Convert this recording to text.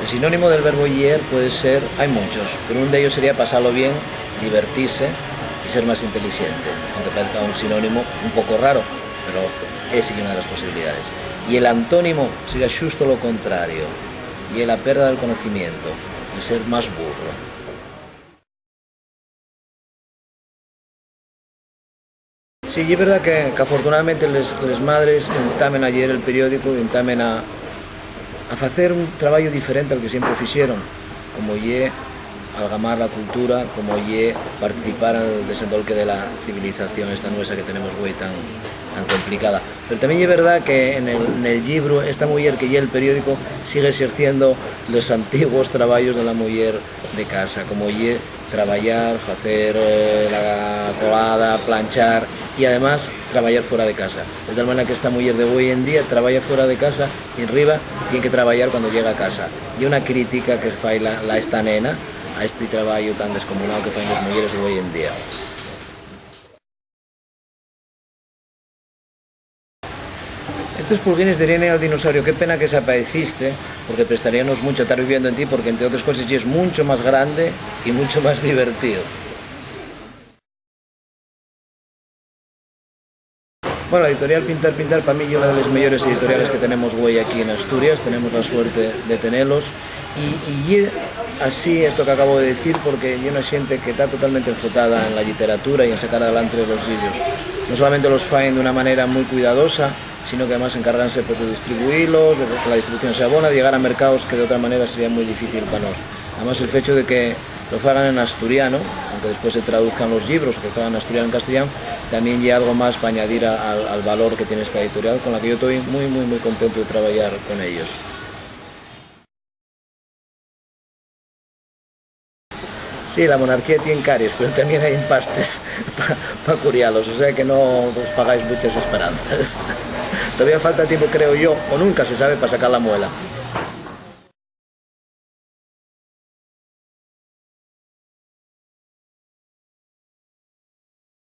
El sinónimo del verbo yer puede ser, hay muchos, pero uno de ellos sería pasarlo bien, divertirse y ser más inteligente, aunque parezca un sinónimo un poco raro, pero es una de las posibilidades. Y el antónimo sería justo lo contrario, y la pérdida del conocimiento, el ser más burro. Sí, y es verdad que afortunadamente les madres entamen ayer el periódico, entamen a hacer un trabajo diferente al que siempre hicieron, como ye algamar la cultura, como ye participar en el desendolque de la civilización esta nuestra que tenemos hoy tan complicada. Pero también es verdad que en el libro esta mujer que lle el periódico sigue ejerciendo los antiguos trabajos de la mujer de casa, como ye trabajar, hacer la colada, planchar y además trabajar fuera de casa. De tal manera que esta mujer de hoy en día trabaja fuera de casa y arriba tiene que trabajar cuando llega a casa. Y una crítica que fai la esta nena a este trabajo tan descomunado que faen las mujeres de hoy en día. Estos pulguines dirían al dinosaurio, qué pena que desapareciste, porque prestaríamos mucho a estar viviendo en ti, porque entre otras cosas ya es mucho más grande y mucho más divertido. Bueno, la editorial Pintar Pintar para mí es una de las mejores editoriales que tenemos hoy aquí en Asturias, tenemos la suerte de tenerlos y así esto que acabo de decir porque hay una gente que está totalmente enfocada en la literatura y en sacar adelante los libros. No solamente los faen de una manera muy cuidadosa, sino que además encarganse pues, de distribuirlos, de que la distribución sea buena, de llegar a mercados que de otra manera sería muy difícil para nosotros. Además el hecho de que lo hagan en asturiano, aunque después se traduzcan los libros, que lo hagan en asturiano en castellano, también hay algo más para añadir al valor que tiene esta editorial, con la que yo estoy muy contento de trabajar con ellos. Sí, la monarquía tiene caries, pero también hay empastes para curiarlos, o sea que no os hagáis muchas esperanzas. Todavía falta tiempo, creo yo, o nunca se sabe, para sacar la muela.